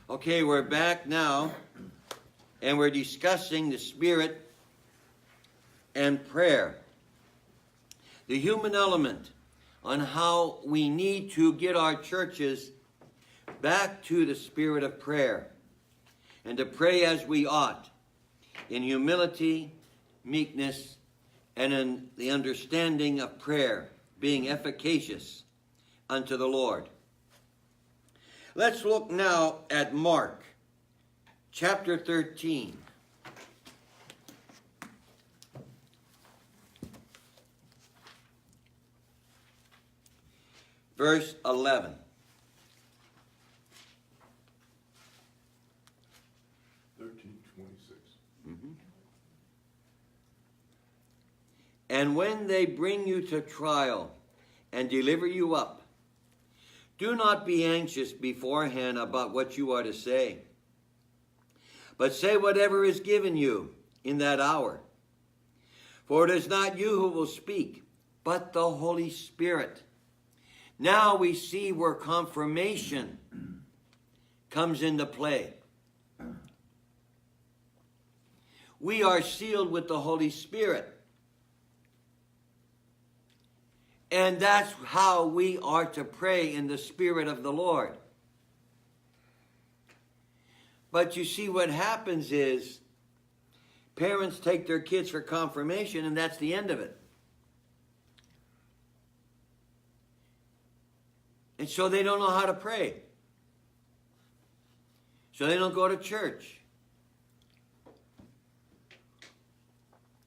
Okay, we're back now, and we're discussing the Spirit and prayer. The human element on how we need to get our churches back to the spirit of prayer and to pray as we ought, in humility, meekness, and in the understanding of prayer, being efficacious unto the Lord. Let's look now at Mark, chapter 13. Verse 11. And when they bring you to trial and deliver you up, do not be anxious beforehand about what you are to say, but say whatever is given you in that hour. For it is not you who will speak, but the Holy Spirit. Now we see where confirmation comes into play. We are sealed with the Holy Spirit. And that's how we are to pray in the Spirit of the Lord. But you see, what happens is parents take their kids for confirmation, and that's the end of it. And so they don't know how to pray. So they don't go to church.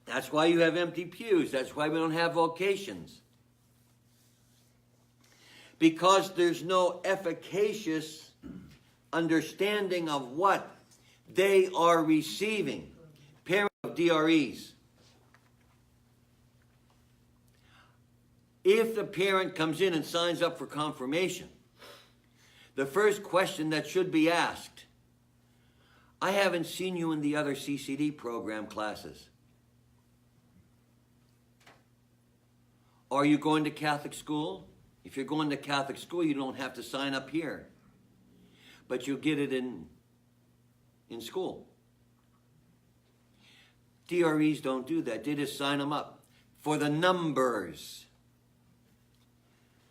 That's why you have empty pews. That's why we don't have vocations. Because there's no efficacious understanding of what they are receiving. Parents of DREs. If the parent comes in and signs up for confirmation, the first question that should be asked, I haven't seen you in the other CCD program classes. Are you going to Catholic school? If you're going to Catholic school, you don't have to sign up here. But you'll get it in school. DREs don't do that. They just sign them up for the numbers.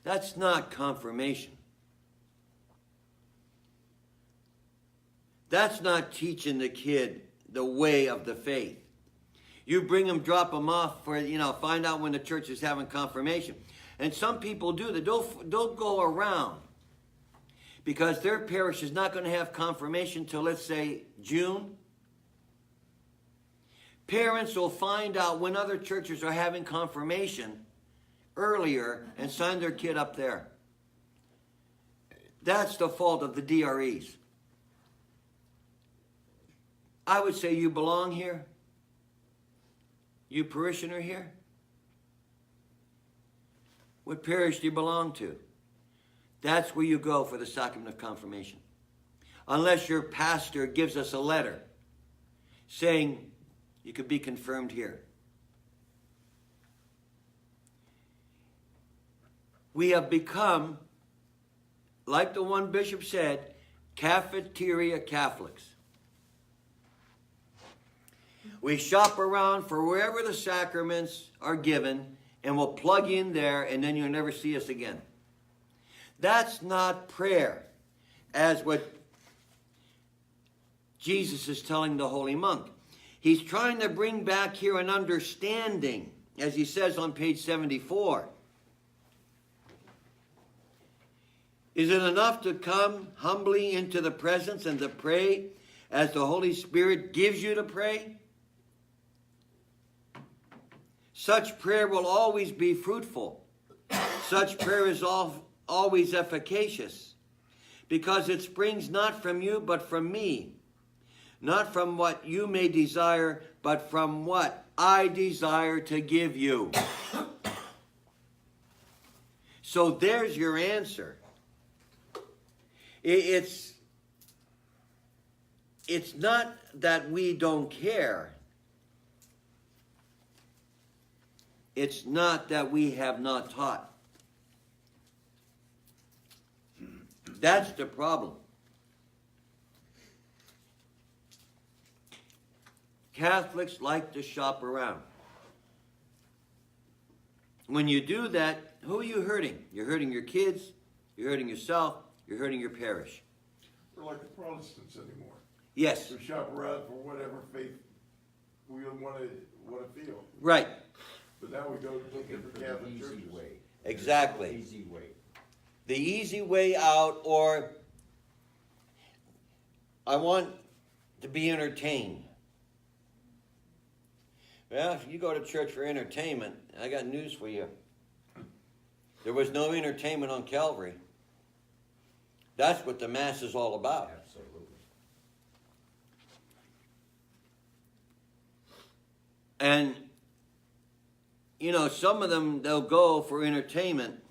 That's not confirmation. That's not teaching the kid the way of the faith. You bring them, drop them off for, find out when the church is having confirmation. And some people do that. Don't go around because their parish is not going to have confirmation till, let's say, June. Parents will find out when other churches are having confirmation earlier and sign their kid up there. That's the fault of the DREs. I would say you belong here. You parishioner here. What parish do you belong to? That's where you go for the sacrament of confirmation. Unless your pastor gives us a letter saying you could be confirmed here. We have become, like the one bishop said, cafeteria Catholics. We shop around for wherever the sacraments are given, and we'll plug in there, and then you'll never see us again. That's not prayer, as what Jesus is telling the holy monk. He's trying to bring back here an understanding, as he says on page 74. Is it enough to come humbly into the presence and to pray as the Holy Spirit gives you to pray? Such prayer will always be fruitful. Such prayer is always efficacious, because it springs not from you, but from me. Not from what you may desire, but from what I desire to give you. So there's your answer. It's not that we don't care. It's not that we have not taught. That's the problem. Catholics like to shop around. When you do that, who are you hurting? You're hurting your kids, you're hurting yourself, you're hurting your parish. They're like the Protestants anymore. Yes. They shop around for whatever faith we want to feel. Right. But now we go to different Catholic churches. Way. Exactly. Easy way. The easy way out, or I want to be entertained. Well, if you go to church for entertainment, I got news for you. There was no entertainment on Calvary. That's what the Mass is all about. Absolutely. And, you know, some of them, they'll go for entertainment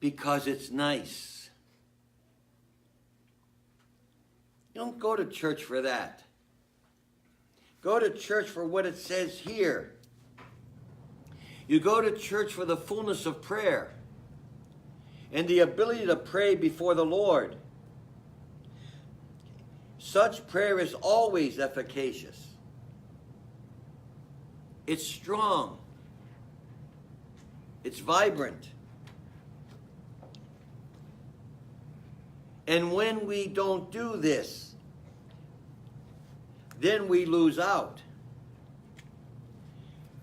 because it's nice. You don't go to church for that. Go to church for what it says here. You go to church for the fullness of prayer and the ability to pray before the Lord. Such prayer is always efficacious. It's strong. It's vibrant. And when we don't do this, then we lose out.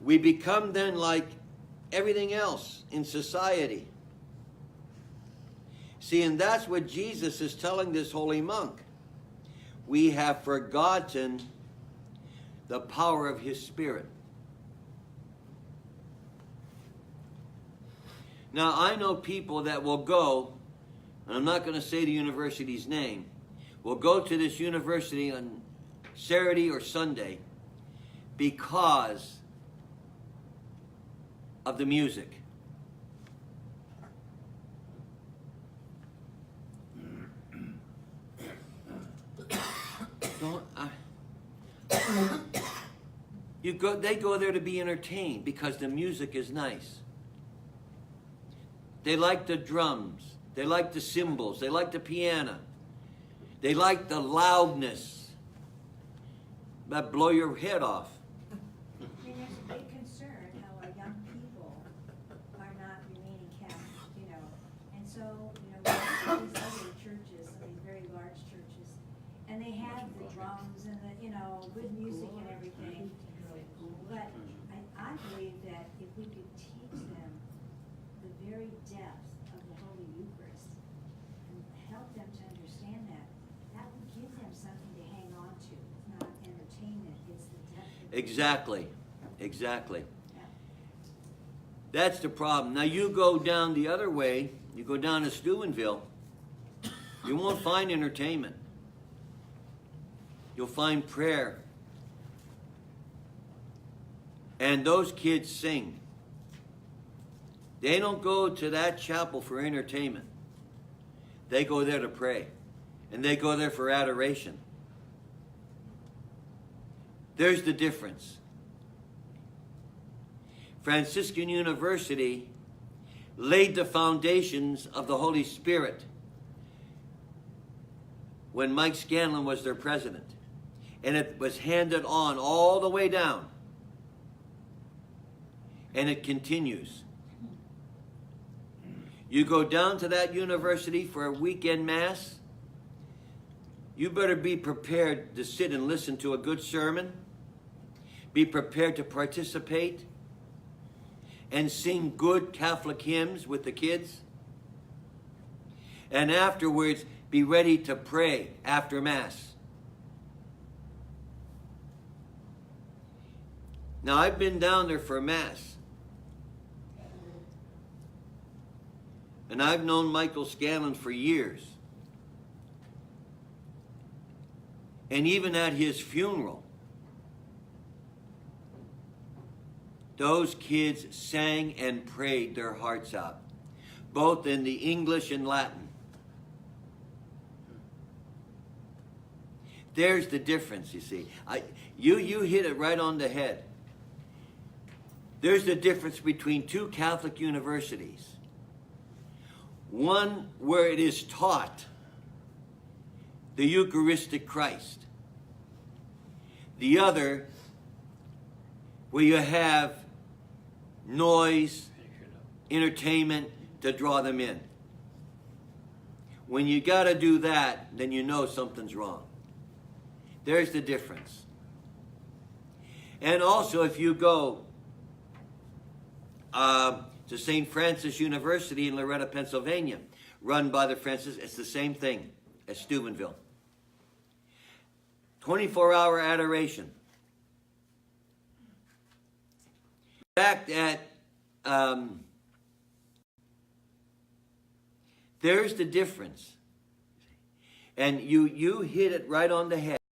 We become then like everything else in society. See, and that's what Jesus is telling this holy monk. We have forgotten the power of his Spirit. Now, I know people that will go, and I'm not going to say the university's name, will go to this university on Saturday or Sunday because of the music. They go there to be entertained because the music is nice. They like the drums. They like the cymbals. They like the piano. They like the loudness. That blow your head off. I mean, there's a big concern how our young people are not remaining Catholic, you know. And so, you know, we have these other churches, some of these very large churches, and they have the drums and the, you know, good music and everything. But I believe that if we could teach them the very depth of the Holy Eucharist and help them to understand that, that would give them something to hang on to. It's not entertainment, it's the depth of Exactly. Exactly. Yeah. That's the problem. Now you go down the other way, you go down to Steubenville, you won't find entertainment. You'll find prayer. And those kids sing. They don't go to that chapel for entertainment. They go there to pray. And they go there for adoration. There's the difference. Franciscan University laid the foundations of the Holy Spirit when Mike Scanlon was their president. And it was handed on all the way down. And it continues. You go down to that university for a weekend mass, you better be prepared to sit and listen to a good sermon, be prepared to participate, and sing good Catholic hymns with the kids. And afterwards, be ready to pray after Mass. Now, I've been down there for Mass. And I've known Michael Scanlon for years. And even at his funeral, those kids sang and prayed their hearts out, both in the English and Latin. There's the difference, you see. You hit it right on the head. There's the difference between two Catholic universities. One where it is taught the Eucharistic Christ. The other, where you have noise, entertainment to draw them in. When you got to do that, then you know something's wrong. There's the difference. And also, if you go to St. Francis University in Loretta, Pennsylvania, run by the Francis, it's the same thing as Steubenville. 24-hour adoration. In fact, there's the difference. And you hit it right on the head.